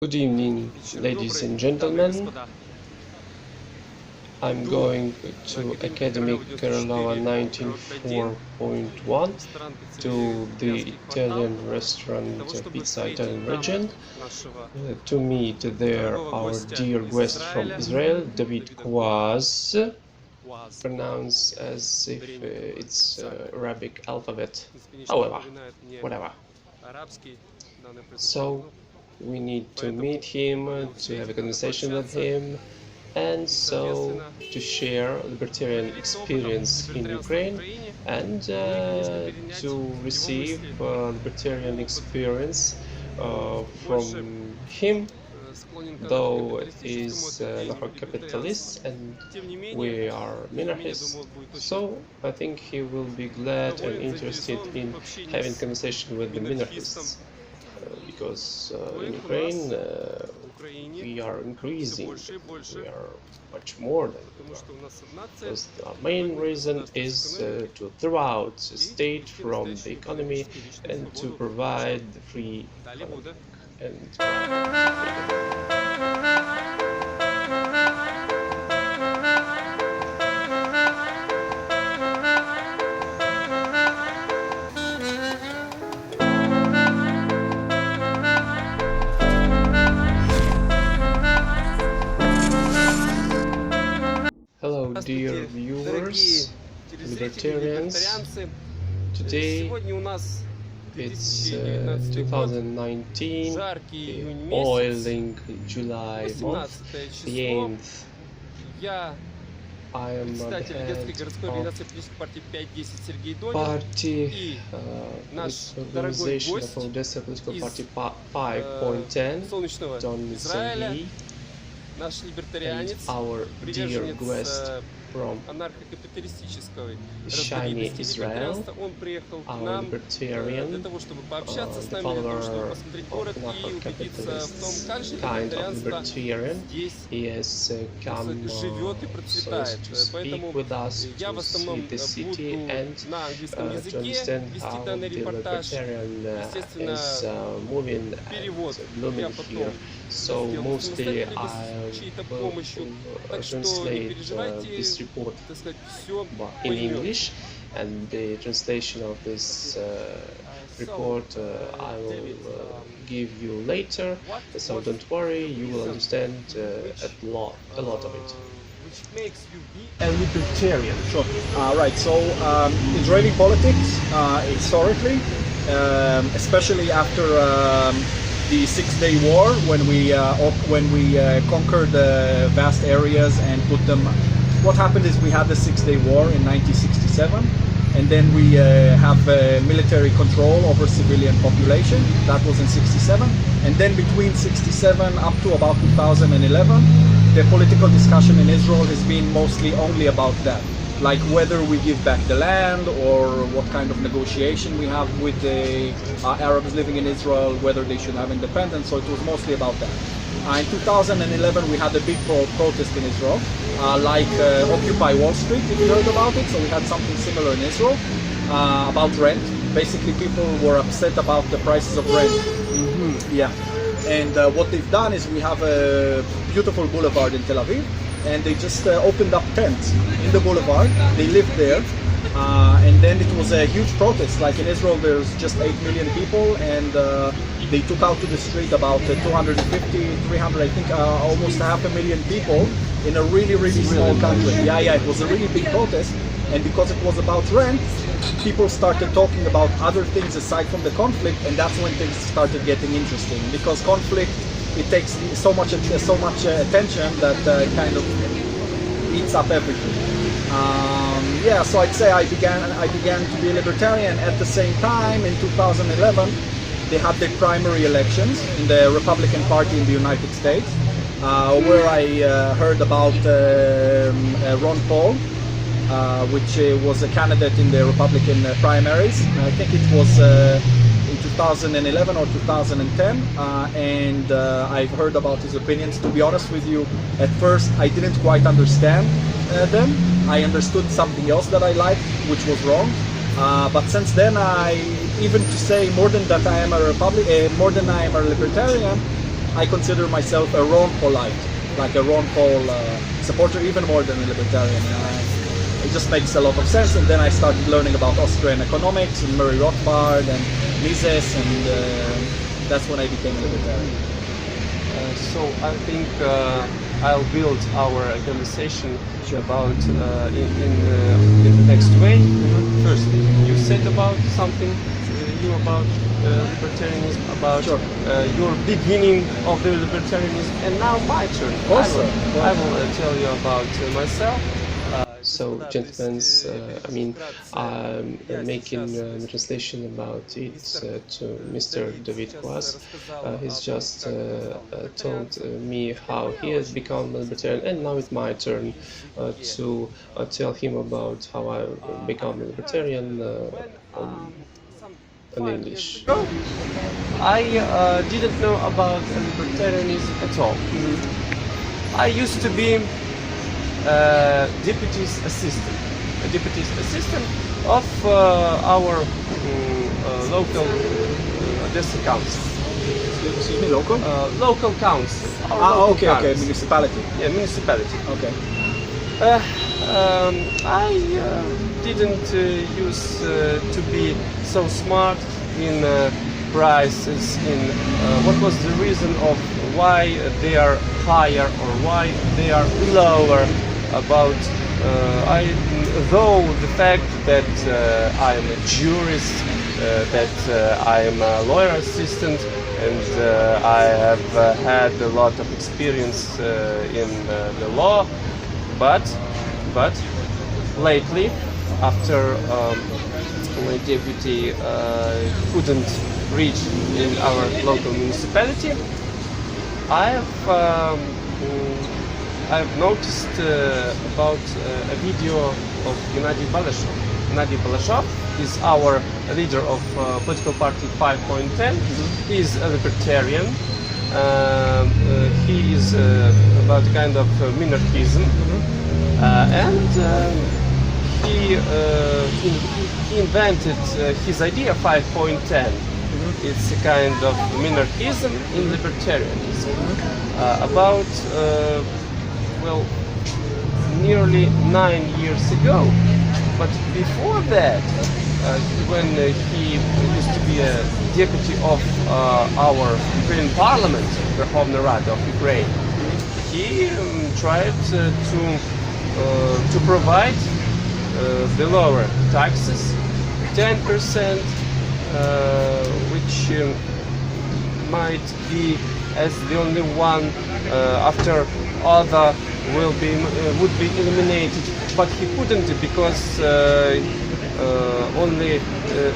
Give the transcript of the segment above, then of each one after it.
Good evening, ladies and gentlemen. I'm going to Academic Kerala 1904.1 to the Italian restaurant Pizza Italian region to meet there our dear guest from Israel, David Kouaz, pronounced as if it's Arabic alphabet. However, whatever. So we need to meet him, to have a conversation with him, and so to share libertarian experience in Ukraine and to receive libertarian experience from him, though he's not a capitalist and we are minarchists. So I think he will be glad and interested in having conversation with the minarchists. Because in Ukraine we are increasing, we are much more than because the main reason is to throw out the state from the economy and to provide the free economic and Hello dear viewers, libertarians. Today it's 2019, the boiling July month, the 8th. I am the head of party, organization of Odessa Political Party 5.10, Don Sergei. And our dear guest from shiny Israel, our libertarian, the follower of anarcho-capitalist kind of libertarian. He has come so as to speak with us, to see the city and to understand how the libertarian is moving and blooming here. So mostly I will translate this report in English, and the translation of this report I will give you later, so don't worry, you will understand a lot of it. Which makes you be a libertarian. Sure. Right, so Israeli politics, historically, especially after the Six-Day War, when we conquered vast areas and put them. What happened is we had the Six-Day War in 1967, and then we have military control over civilian population. That was in 67, and then between 67 up to about 2011, the political discussion in Israel has been mostly only about that. Like whether we give back the land or what kind of negotiation we have with the Arabs living in Israel, whether they should have independence, so it was mostly about that. In 2011 we had a big protest in Israel, like Occupy Wall Street, if you heard about it, so we had something similar in Israel, about rent. Basically people were upset about the prices of rent. Yeah, and what they've done is we have a beautiful boulevard in Tel Aviv, and they just opened up tents in the boulevard. They lived there, and then it was a huge protest. Like in Israel there's just 8 million people, and they took out to the street about 250, 300, I think almost 500,000 people in a really small country. Yeah, it was a really big protest, and because it was about rent, people started talking about other things aside from the conflict, and that's when things started getting interesting, because conflict, it takes so much attention that kind of eats up everything. Yeah, so I'd say I began to be a libertarian at the same time. In 2011, they had the primary elections in the Republican Party in the United States, where I heard about Ron Paul, which was a candidate in the Republican primaries. I think it was in 2011 or 2010, and I've heard about his opinions. To be honest with you, at first I didn't quite understand them. I understood something else that I liked, which was wrong. But since then, even to say more than that I am a libertarian, I consider myself a Ron Paulite, like a Ron Paul supporter, even more than a libertarian. It just makes a lot of sense. And then I started learning about Austrian economics and Murray Rothbard and Mises, and that's when I became a libertarian. So I think I'll build our conversation about in the next way. First, you said about something new about libertarianism, about your beginning of the libertarianism, and now my turn. Also, I will tell you about myself. So, gentlemen, I mean, I'm making a translation about it to Mr. David Kwas. He's just told me how he has become a libertarian, and now it's my turn to tell him about how I become a libertarian in English. I didn't know about libertarianism at all. I used to be deputy's assistant of our local Odessa council. Excuse me, local? Local council. Okay, okay, municipality. Yeah, municipality. Okay. I didn't used to be so smart in prices, in what was the reason of why they are higher or why they are lower. About though the fact that I am a jurist, that I am a lawyer assistant, and I have had a lot of experience in the law, but lately, after my deputy couldn't reach in our local municipality, I've noticed about a video of Gennady Balashov. Gennady Balashov is our leader of political party 5.10. He is a libertarian. He is about kind of minarchism, and he invented his idea 5.10. It's a kind of minarchism in libertarianism. About well, nearly 9 years ago. But before that, when he used to be a deputy of our Ukrainian parliament, Verkhovna Rada of Ukraine, he tried to provide the lower taxes, 10%, which might be as the only one after other would be eliminated, but he couldn't because only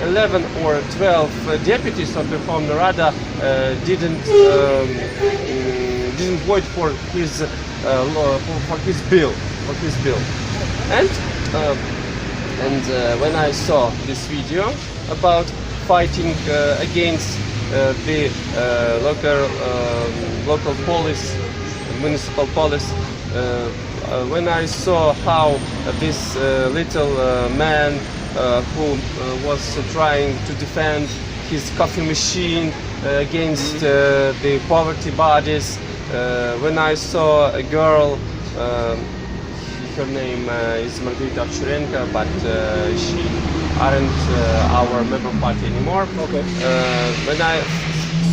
11 or 12 deputies of the Verkhovna Rada didn't vote for his bill. And when I saw this video about fighting against the local police, municipal police, when I saw how this little man who was trying to defend his coffee machine against the poverty bodies, when I saw a girl, her name is Margarita Ovchurenko, but she aren't our member party anymore. Okay. When I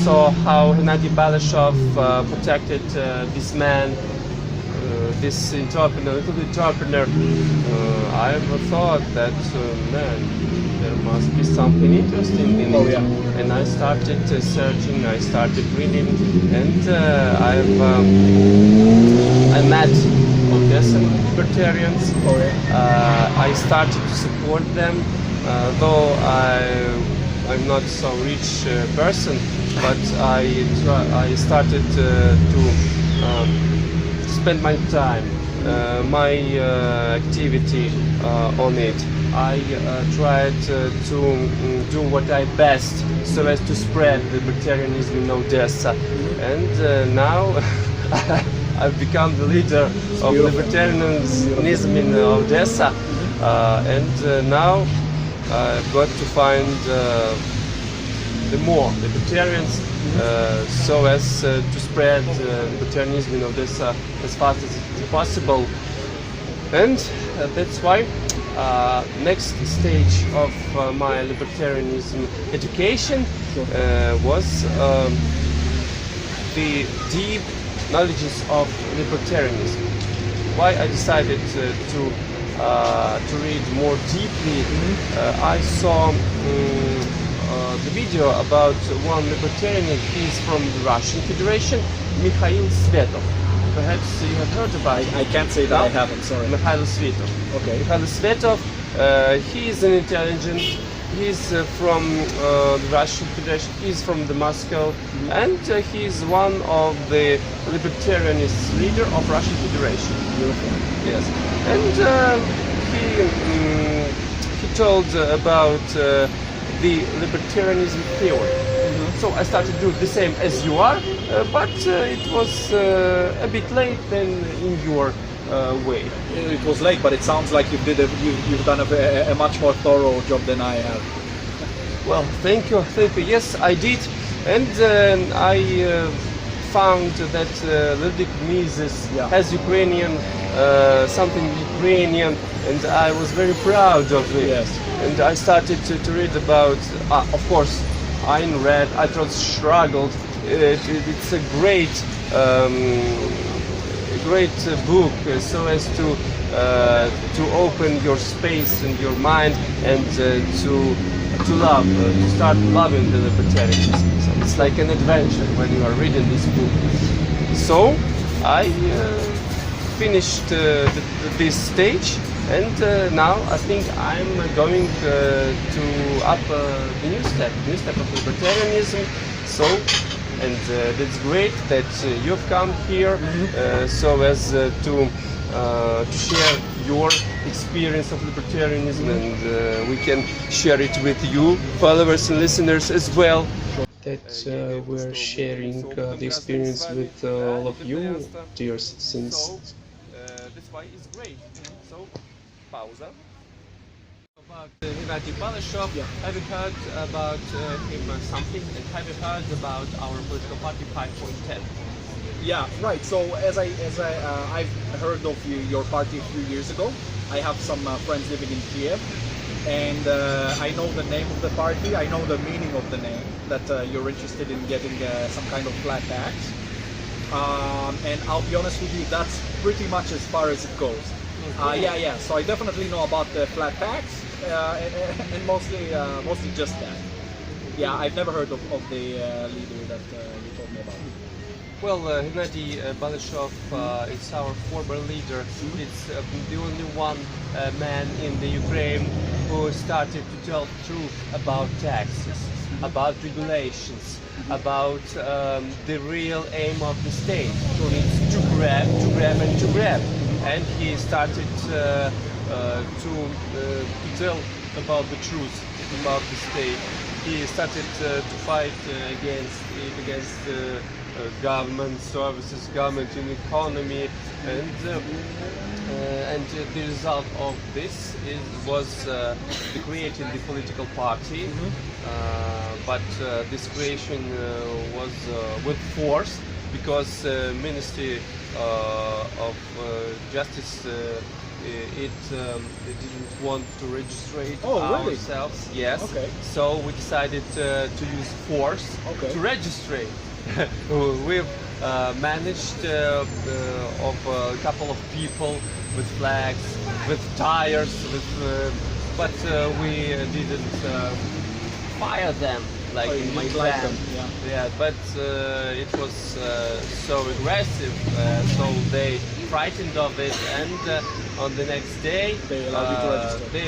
saw how Gennady Balashov protected this man, this little entrepreneur, I thought that, man, there must be something interesting in it. Yeah. And I started searching, I started reading, and I met Odessan libertarians. I started to support them, though I'm not so rich person, but I started to spend my time, my activity on it. I tried to do what I best so as to spread libertarianism in Odessa, and now I've become the leader of libertarianism in Odessa, and now I've got to find the more libertarians, so as to spread libertarianism in Odessa as fast as possible. And that's why next stage of my libertarianism education was the deep knowledges of libertarianism. Why I decided to read more deeply, I saw the video about one libertarian. He's from the Russian Federation, Mikhail Svetov. Perhaps you have heard about it. I can't say that I haven't, sorry. Mikhail Svetov. Okay. Mikhail Svetov, he is an intelligent. He's from the Russian Federation. He's from the Moscow, and he's one of the libertarianist leader of Russian Federation. Beautiful. Yes, and he told about the libertarianism theory. So I started to do the same as you are, but it was a bit late than in your way. It was late, but it sounds like you've done a much more thorough job than I have. Well, thank you. Yes, I did, and I found that Ludwig Mises has Ukrainian, something Ukrainian, and I was very proud of it. Yes. And I started to read about, of course, Ayn Rand. I struggled. It's a great book, so as to open your space and your mind, and to love, to start loving the libertarianism. So it's like an adventure when you are reading this book. So I finished this stage, and now I think I'm going to up the new step of libertarianism. So. And that's great that you've come here, so as to share your experience of libertarianism, and we can share it with you, followers and listeners as well. That we're sharing the experience with all of you, dear citizens. That's why it's great. So, pause. About Gennady Balashov, have you heard about him something? And have you heard about our political party 5.10? Yeah, right. So as I've heard of your party a few years ago. I have some friends living in Kiev, and I know the name of the party. I know the meaning of the name, that you're interested in getting some kind of flat tax. And I'll be honest with you, that's pretty much as far as it goes. Yeah. So I definitely know about the flat tax, and mostly just that. Yeah, I've never heard of the leader that you told me about. Well, Gennady Balashov is our former leader. It's the only one man in the Ukraine who started to tell the truth about taxes, about regulations, about the real aim of the state. It's to grab, and to grab. And he started to tell about the truth about the state. He started to fight against government services, government economy, and the result of this was creating the political party. But this creation was with force, because Ministry of Justice it didn't want to register ourselves. Yes. Okay. So we decided to use force to register. We've managed of a couple of people with flags, with tires, but we didn't fire them like in my plan. Yeah, but it was so aggressive, so they frightened of it, and on the next day they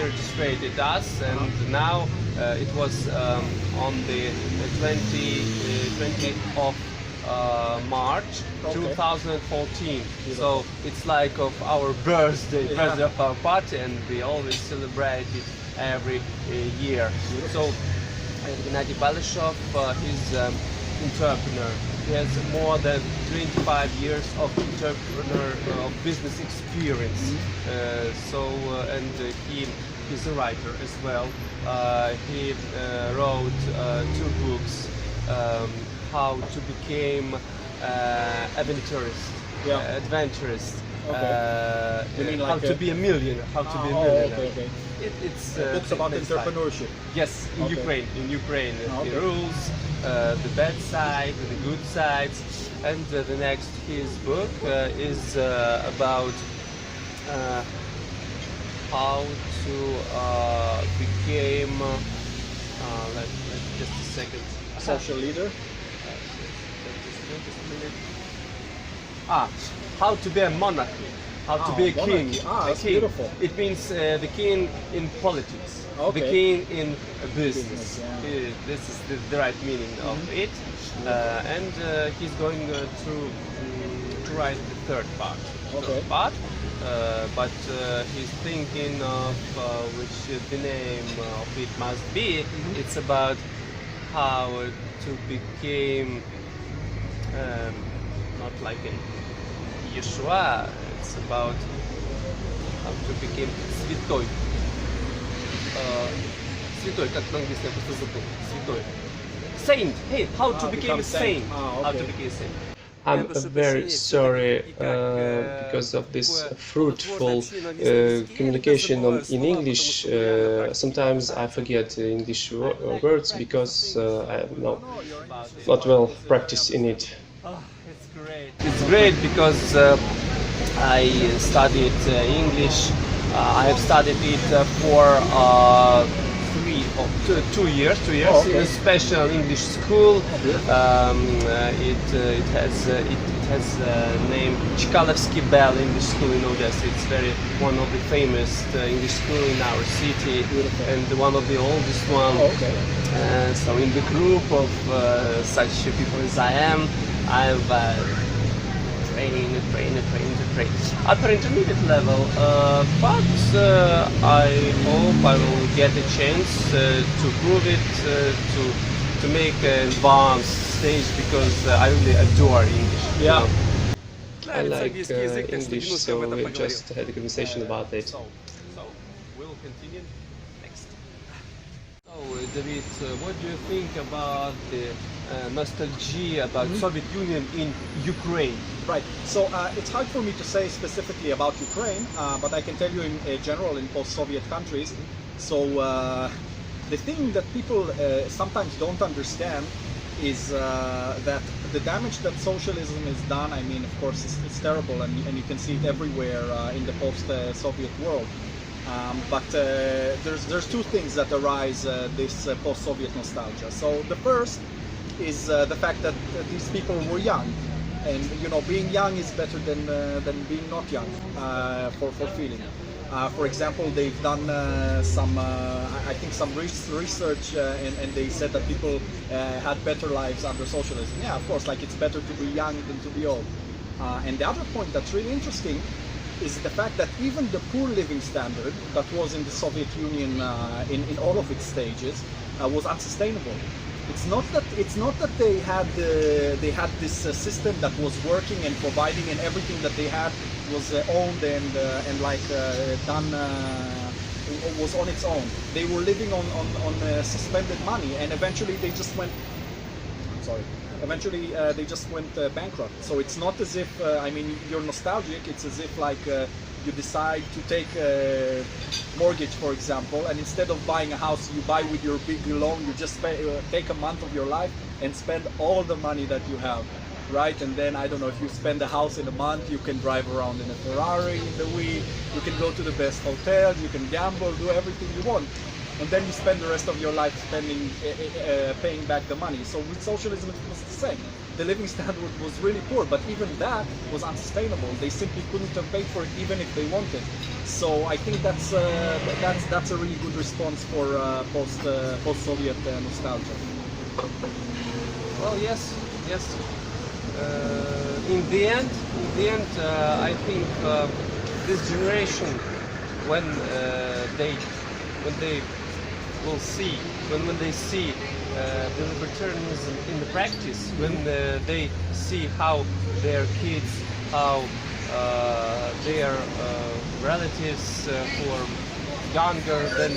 registered us, and now it was on the 20th of March 2014. So it's like of our birthday of our party, and we always celebrate it every year. So Gennady Balashov is entrepreneur. He has more than 25 years of business experience. And he he's a writer as well. He wrote 2 books, how to become adventurist, Yeah. adventurist. Okay. You mean how like to be a millionaire? How to be a millionaire? Okay. It's Books about next time. entrepreneurship. Yes, in Okay. Ukraine. In Ukraine, Okay. the rules, the bad side, the good sides, and the next his book is about how to become. Just a second. Social leader. Just a minute. How to be a monarchy. How to be a king. Monarchy. A That's king. beautiful. It means the king in politics. Okay. The king in business. Business, yeah. This is the right meaning of it. And he's going to write the third part. Okay. But he's thinking of which the name of it must be. It's about how to become not like a Yeshua. It's about how to become святой. Святой, как по-английски, я просто забыл. Святой. Saint. Hey, how to become a saint. How to become a saint. I'm very sorry because of this fruitful communication in English. Sometimes I forget English words because I'm not well practiced in it. It's great. It's great because I studied English. I have studied it for 2 years. Oh, okay. In a special English school. It has name Chkalovsky Bell English School in Odessa. It's one of the famous English school in our city. Beautiful. And one of the oldest one. Oh, okay. So in the group of such people as I am, I've trained upper intermediate level, but I hope I will get a chance to prove it, to make an advanced stage, because I really adore English. Yeah. I like English, so we just had a conversation about it. So we'll continue next. So David, what do you think about the nostalgia about Soviet Union in Ukraine? Right. So it's hard for me to say specifically about Ukraine, but I can tell you in general in post-Soviet countries. So the thing that people sometimes don't understand is that the damage that socialism has done, I mean, of course, it's terrible, and you can see it everywhere in the post-Soviet world. But there's 2 things that arise this post-Soviet nostalgia. So the first is the fact that these people were young, and being young is better than being not young for feeling. For example, they've done some research, and they said that people had better lives under socialism. Yeah, of course, like it's better to be young than to be old. And the other point that's really interesting is the fact that even the poor living standard that was in the Soviet Union in all of its stages was unsustainable. It's not that they had this system that was working and providing, and everything that they had was owned and like done was on its own. They were living on suspended money, and eventually they just went. Eventually they just went bankrupt. So it's not as if I mean, you're nostalgic. It's as if like you decide to take a mortgage, for example, and instead of buying a house you buy with your big loan, you just take a month of your life and spend all the money that you have, right? And then, I don't know, if you spend a house in a month, you can drive around in a Ferrari in the week, you can go to the best hotel, you can gamble, do everything you want. And then you spend the rest of your life paying back the money. So with socialism it was the same. The living standard was really poor, but even that was unsustainable. They simply couldn't have paid for it even if they wanted. So I think that's a really good response for post-Soviet nostalgia. Well, yes. In the end, I think this generation, when they will see, when they see the libertarianism in the practice, when they see how their kids, how their relatives who are younger than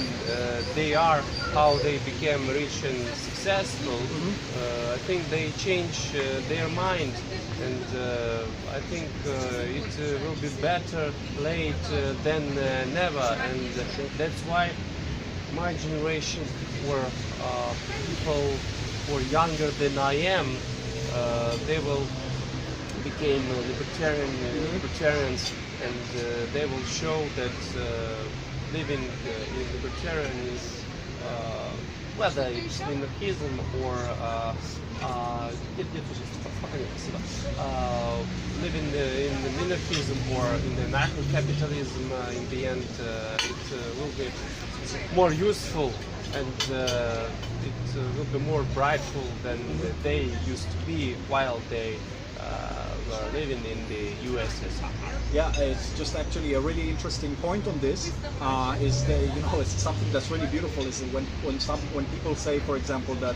they are, how they became rich and successful. I think they change their mind, and I think it will be better late than never, and that's why my generation were people who are younger than I am. They will became libertarians, and they will show that living in libertarian is whether it's minarchism or living in the minarchism or in the anarcho-capitalism. In the end, it will be more useful, and it will be more brightful than they used to be while they were living in the USSR. Yeah, it's just actually a really interesting point on this. Is the, you know, it's something that's really beautiful. Is when people say, for example, that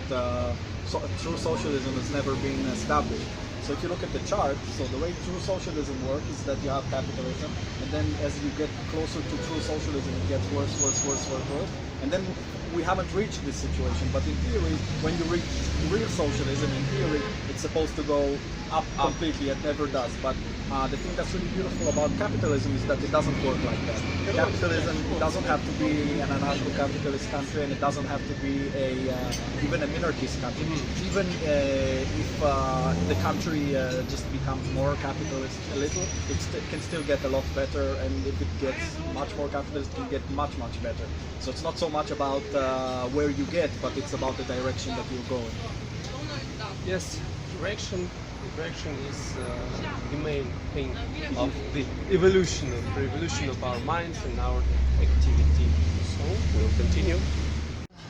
true socialism has never been established. So if you look at the chart, so the way true socialism works is that you have capitalism, and then as you get closer to true socialism, it gets worse, and then we haven't reached this situation. But in theory, when you reach real socialism, in theory, it's supposed to go up completely. It never does. But the thing that's really beautiful about capitalism is that it doesn't work like that. Capitalism doesn't have to be an anarcho-capitalist country, and it doesn't have to be even a minarchist country. Even if the country just becomes more capitalist a little, it can still get a lot better, and if it gets much more capitalist, it can get much better. So it's not so much about where you get, but it's about the direction that you're going. Yes, direction is the main thing of the evolution of our minds and our activity. So we'll continue.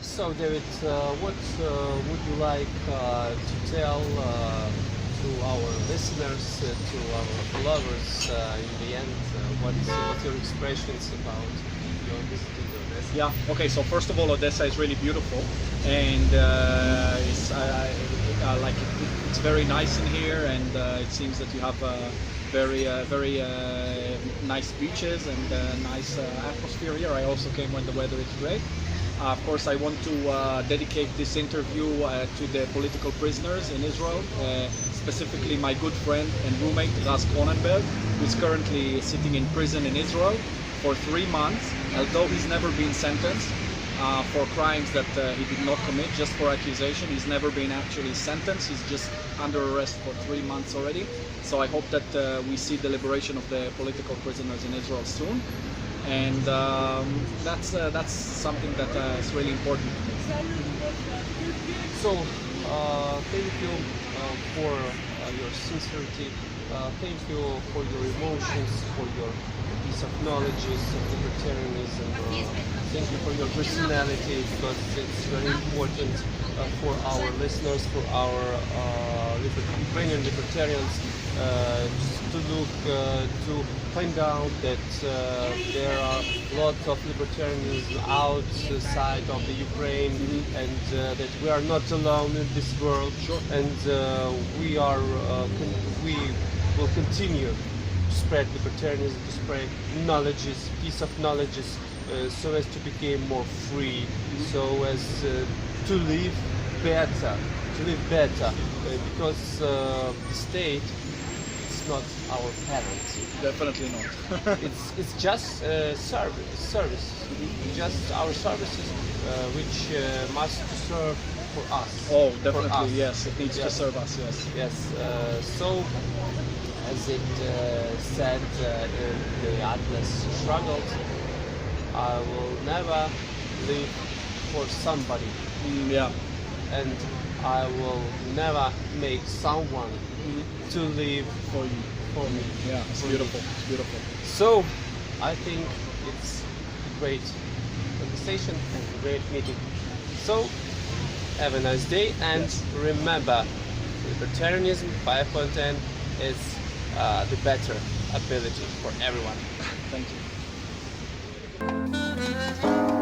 So David, what would you like to tell to our listeners, to our followers in the end? What's your expressions about your visit to Odessa? Yeah. Okay. So first of all, Odessa is really beautiful, and it's very nice in here, and it seems that you have very nice beaches and nice atmosphere here. I also came when the weather is great. Of course, I want to dedicate this interview to the political prisoners in Israel, specifically my good friend and roommate Raz Cronenberg, who is currently sitting in prison in Israel for 3 months, although he's never been sentenced for crimes that he did not commit, just for accusation. He's never been actually sentenced. He's just under arrest for 3 months already. So I hope that we see the liberation of the political prisoners in Israel soon. And that's something that is really important to me. So thank you for your sincerity. Thank you for your emotions, for your piece of knowledge of libertarianism. Thank you for your personality, because it's very important for our listeners, for our Ukrainian libertarians, to look, to find out that there are lots of libertarianism outside of the Ukraine, and that we are not alone in this world. Sure. And we will continue to spread libertarianism, to spread knowledges, piece of knowledges, so as to become more free, so as to live better, because the state is not our parents. Definitely not. It's just service, just our services, which must serve for us. Oh, definitely, us. yes. It needs to serve us, yes. Yes. So, as it said in the Atlas Struggled, I will never live for somebody. Yeah. And I will never make someone to live For you. for me. Yeah, it's beautiful. It's beautiful. So, I think it's a great conversation and a great meeting. So, have a nice day, and remember, libertarianism 5.10 is the better ability for everyone. Thank you.